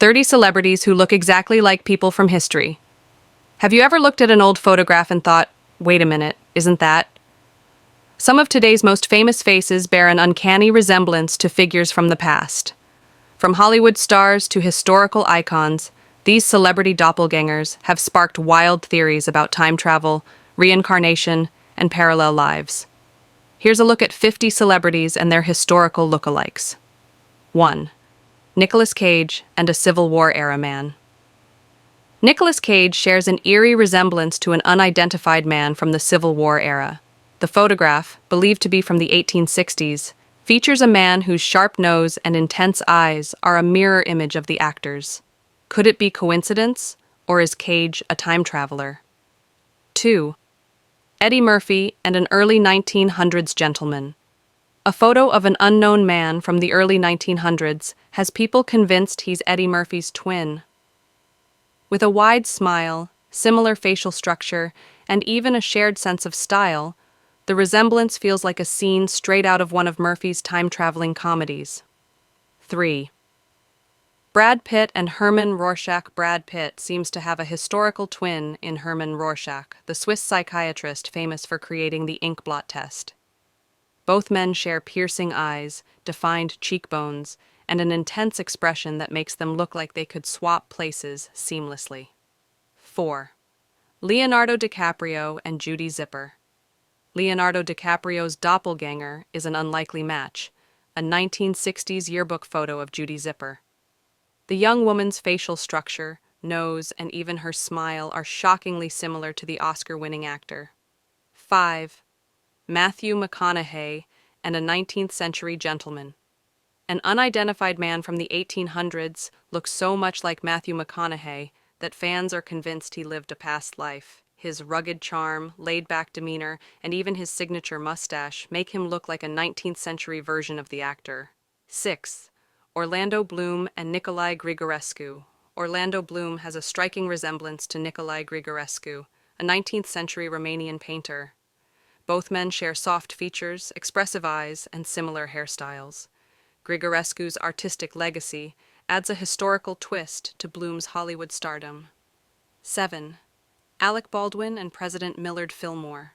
30 celebrities who look exactly like people from history. Have you ever looked at an old photograph and thought, wait a minute, isn't that? Some of today's most famous faces bear an uncanny resemblance to figures from the past. From Hollywood stars to historical icons, these celebrity doppelgängers have sparked wild theories about time travel, reincarnation, and parallel lives. Here's a look at 50 celebrities and their historical lookalikes. 1. Nicolas Cage and a Civil War-era man. Nicolas Cage shares an eerie resemblance to an unidentified man from the Civil War era. The photograph, believed to be from the 1860s, features a man whose sharp nose and intense eyes are a mirror image of the actor's. Could it be coincidence, or is Cage a time traveler? 2. Eddie Murphy and an early 1900s gentleman. A photo of an unknown man from the early 1900s has people convinced he's Eddie Murphy's twin. With a wide smile, similar facial structure, and even a shared sense of style, the resemblance feels like a scene straight out of one of Murphy's time-traveling comedies. 3. Brad Pitt and Herman Rorschach. Brad Pitt seems to have a historical twin in Herman Rorschach, the Swiss psychiatrist famous for creating the ink blot test. Both men share piercing eyes, defined cheekbones, and an intense expression that makes them look like they could swap places seamlessly. 4. Leonardo DiCaprio and Judy Zipper. Leonardo DiCaprio's doppelganger is an unlikely match, a 1960s yearbook photo of Judy Zipper. The young woman's facial structure, nose, and even her smile are shockingly similar to the Oscar-winning actor. 5. Matthew McConaughey and a 19th century gentleman. An unidentified man from the 1800s looks so much like Matthew McConaughey that fans are convinced he lived a past life. His rugged charm, laid-back demeanor, and even his signature mustache make him look like a 19th century version of the actor. 6. Orlando Bloom and Nicolae Grigorescu. Orlando Bloom has a striking resemblance to Nicolae Grigorescu, a 19th century Romanian painter. Both men share soft features, expressive eyes, and similar hairstyles. Grigorescu's artistic legacy adds a historical twist to Bloom's Hollywood stardom. 7. Alec Baldwin and President Millard Fillmore.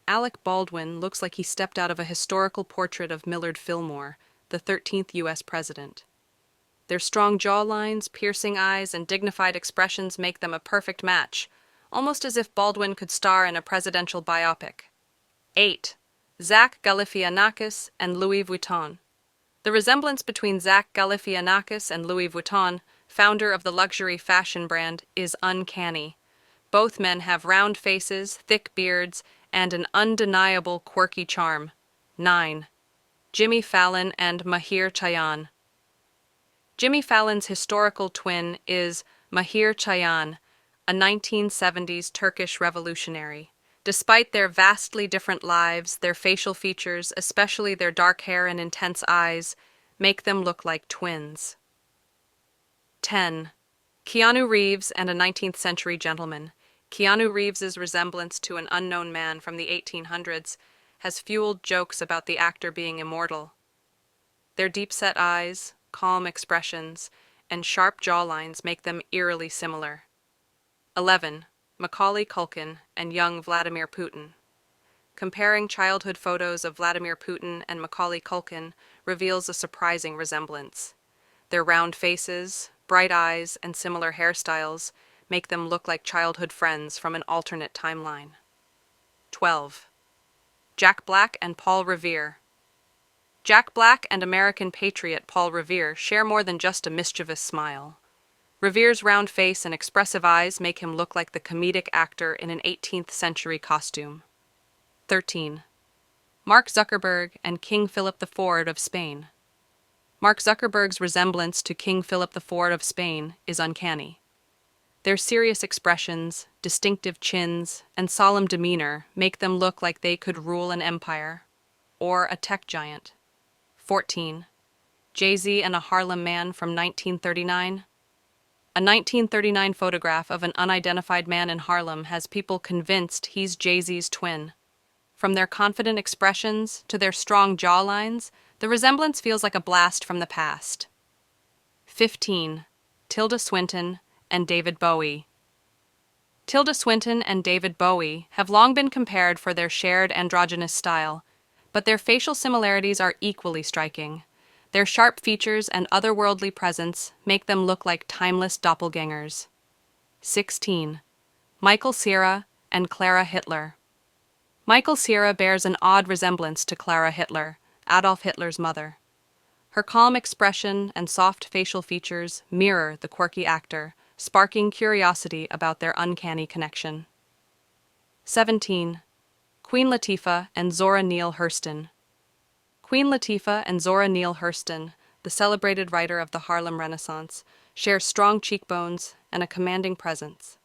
Alec Baldwin looks like he stepped out of a historical portrait of Millard Fillmore, the 13th U.S. president. Their strong jawlines, piercing eyes, and dignified expressions make them a perfect match, almost as if Baldwin could star in a presidential biopic. 8. Zach Galifianakis and Louis Vuitton. The resemblance between Zach Galifianakis and Louis Vuitton, founder of the luxury fashion brand, is uncanny. Both men have round faces, thick beards, and an undeniable quirky charm. 9. Jimmy Fallon and Mahir Chayan. Jimmy Fallon's historical twin is Mahir Chayan, a 1970s Turkish revolutionary. Despite their vastly different lives, their facial features, especially their dark hair and intense eyes, make them look like twins. 10. Keanu Reeves and a 19th century gentleman. Keanu Reeves's resemblance to an unknown man from the 1800s has fueled jokes about the actor being immortal. Their deep-set eyes, calm expressions, and sharp jawlines make them eerily similar. 11. Macaulay Culkin and young Vladimir Putin. Comparing childhood photos of Vladimir Putin and Macaulay Culkin reveals a surprising resemblance. Their round faces, bright eyes, and similar hairstyles make them look like childhood friends from an alternate timeline. 12. Jack Black and Paul Revere. Jack Black and American patriot Paul Revere share more than just a mischievous smile. Revere's round face and expressive eyes make him look like the comedic actor in an 18th century costume. 13. Mark Zuckerberg and King Philip IV of Spain. Mark Zuckerberg's resemblance to King Philip IV of Spain is uncanny. Their serious expressions, distinctive chins, and solemn demeanor make them look like they could rule an empire, or a tech giant. 14. Jay-Z and a Harlem Man from 1939. A 1939 photograph of an unidentified man in Harlem has people convinced he's Jay-Z's twin. From their confident expressions to their strong jawlines, the resemblance feels like a blast from the past. 15. Tilda Swinton and David Bowie. Tilda Swinton and David Bowie have long been compared for their shared androgynous style, but their facial similarities are equally striking. Their sharp features and otherworldly presence make them look like timeless doppelgängers. 16. Michael Cera and Clara Hitler. Michael Cera bears an odd resemblance to Clara Hitler, Adolf Hitler's mother. Her calm expression and soft facial features mirror the quirky actor, sparking curiosity about their uncanny connection. 17. Queen Latifah and Zora Neale Hurston. Queen Latifah and Zora Neale Hurston, the celebrated writer of the Harlem Renaissance, share strong cheekbones and a commanding presence.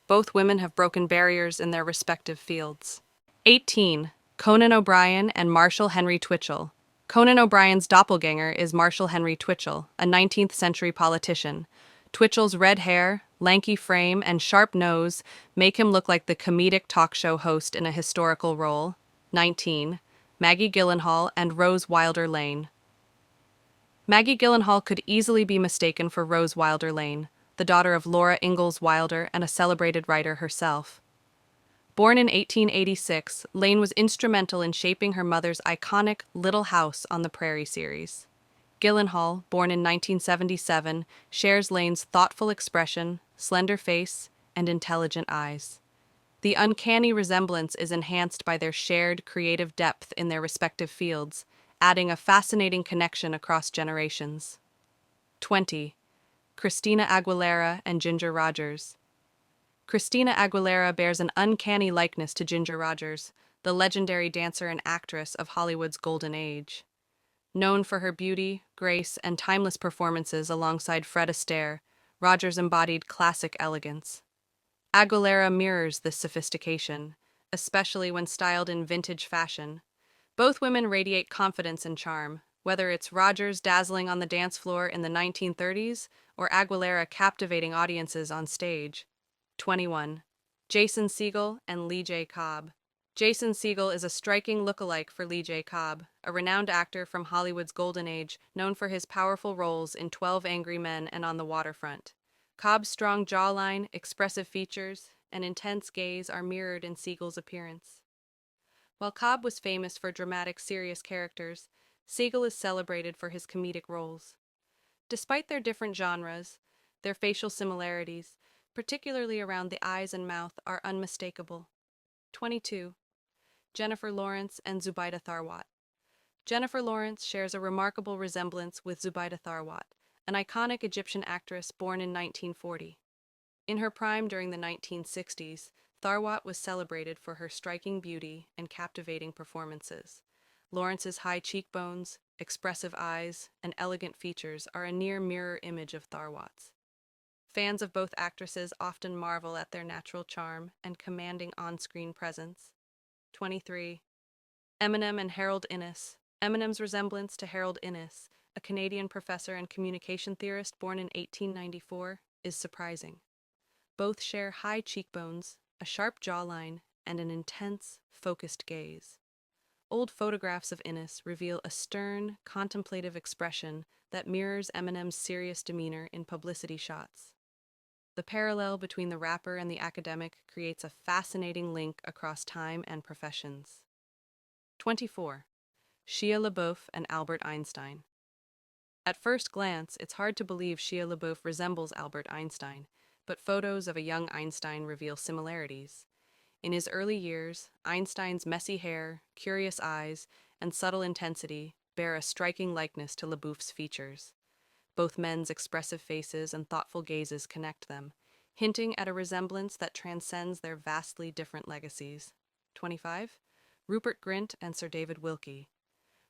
Both women have broken barriers in their respective fields. 18. Conan O'Brien and Marshall Henry Twitchell. Conan O'Brien's doppelganger is Marshall Henry Twitchell, a 19th century politician. Twitchell's red hair, lanky frame, and sharp nose make him look like the comedic talk show host in a historical role. 19. Maggie Gyllenhaal and Rose Wilder Lane. Maggie Gyllenhaal could easily be mistaken for Rose Wilder Lane, the daughter of Laura Ingalls Wilder and a celebrated writer herself. Born in 1886, Lane was instrumental in shaping her mother's iconic Little House on the Prairie series. Gyllenhaal, born in 1977, shares Lane's thoughtful expression, slender face, and intelligent eyes. The uncanny resemblance is enhanced by their shared creative depth in their respective fields, adding a fascinating connection across generations. 20. Christina Aguilera and Ginger Rogers. Christina Aguilera bears an uncanny likeness to Ginger Rogers, the legendary dancer and actress of Hollywood's golden age. Known for her beauty, grace, and timeless performances alongside Fred Astaire, Rogers embodied classic elegance. Aguilera mirrors this sophistication, especially when styled in vintage fashion. Both women radiate confidence and charm, whether it's Rogers dazzling on the dance floor in the 1930s or Aguilera captivating audiences on stage. 21. Jason Segel and Lee J. Cobb. Jason Segel is a striking lookalike for Lee J. Cobb, a renowned actor from Hollywood's golden age, known for his powerful roles in 12 Angry Men and On the Waterfront. Cobb's strong jawline, expressive features, and intense gaze are mirrored in Segel's appearance. While Cobb was famous for dramatic, serious characters, Segel is celebrated for his comedic roles. Despite their different genres, their facial similarities, particularly around the eyes and mouth, are unmistakable. 22. Jennifer Lawrence and Zubaida Tharwat. Jennifer Lawrence shares a remarkable resemblance with Zubaida Tharwat, an iconic Egyptian actress born in 1940. In her prime during the 1960s, Tharwat was celebrated for her striking beauty and captivating performances. Lawrence's high cheekbones, expressive eyes, and elegant features are a near mirror image of Tharwat's. Fans of both actresses often marvel at their natural charm and commanding on-screen presence. 23. Eminem and Harold Innis. Eminem's resemblance to Harold Innis, a Canadian professor and communication theorist born in 1894, is surprising. Both share high cheekbones, a sharp jawline, and an intense, focused gaze. Old photographs of Innis reveal a stern, contemplative expression that mirrors Eminem's serious demeanor in publicity shots. The parallel between the rapper and the academic creates a fascinating link across time and professions. 24. Shia LaBeouf and Albert Einstein. At first glance, it's hard to believe Shia LaBeouf resembles Albert Einstein, but photos of a young Einstein reveal similarities. In his early years, Einstein's messy hair, curious eyes, and subtle intensity bear a striking likeness to LaBeouf's features. Both men's expressive faces and thoughtful gazes connect them, hinting at a resemblance that transcends their vastly different legacies. 25. Rupert Grint and Sir David Wilkie.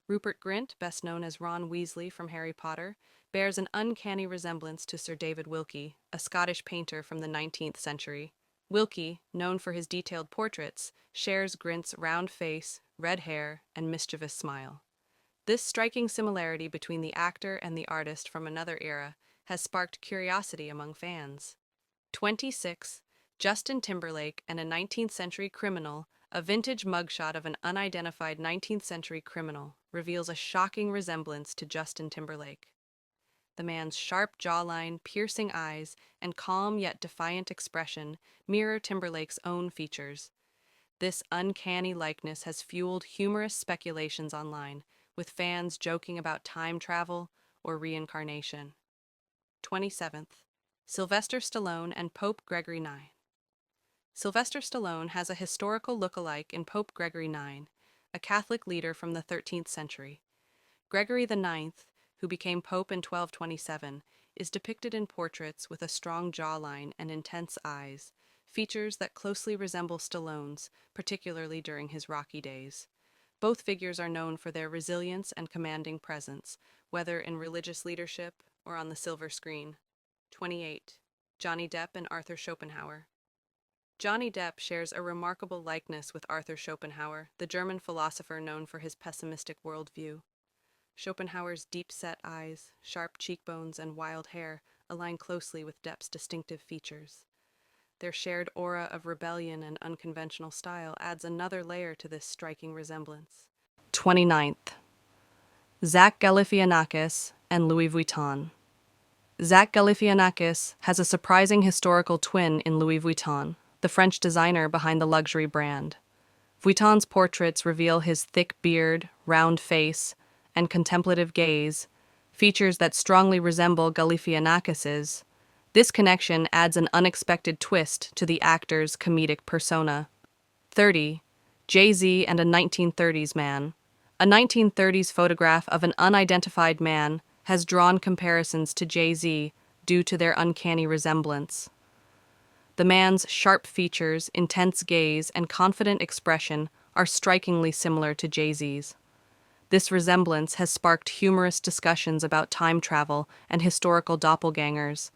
Rupert Grint, best known as Ron Weasley from Harry Potter, bears an uncanny resemblance to Sir David Wilkie, a Scottish painter from the 19th century. Wilkie, known for his detailed portraits, shares Grint's round face, red hair, and mischievous smile. This striking similarity between the actor and the artist from another era has sparked curiosity among fans. 26. Justin Timberlake and a 19th century criminal. A vintage mugshot of an unidentified 19th century criminal reveals a shocking resemblance to Justin Timberlake. The man's sharp jawline, piercing eyes, and calm yet defiant expression mirror Timberlake's own features. This uncanny likeness has fueled humorous speculations online, with fans joking about time travel or reincarnation. 27th. Sylvester Stallone and Pope Gregory IX. Sylvester Stallone has a historical look-alike in Pope Gregory IX, a Catholic leader from the 13th century. Gregory IX, who became Pope in 1227, is depicted in portraits with a strong jawline and intense eyes, features that closely resemble Stallone's, particularly during his rocky days. Both figures are known for their resilience and commanding presence, whether in religious leadership or on the silver screen. 28. Johnny Depp and Arthur Schopenhauer. Johnny Depp shares a remarkable likeness with Arthur Schopenhauer, the German philosopher known for his pessimistic worldview. Schopenhauer's deep-set eyes, sharp cheekbones, and wild hair align closely with Depp's distinctive features. Their shared aura of rebellion and unconventional style adds another layer to this striking resemblance. 29th. Zach Galifianakis and Louis Vuitton. Zach Galifianakis has a surprising historical twin in Louis Vuitton, the French designer behind the luxury brand. Vuitton's portraits reveal his thick beard, round face, and contemplative gaze, features that strongly resemble Galifianakis's. This connection adds an unexpected twist to the actor's comedic persona. 30. Jay-Z and a 1930s man. A 1930s photograph of an unidentified man has drawn comparisons to Jay-Z due to their uncanny resemblance. The man's sharp features, intense gaze, and confident expression are strikingly similar to Jay-Z's. This resemblance has sparked humorous discussions about time travel and historical doppelgangers,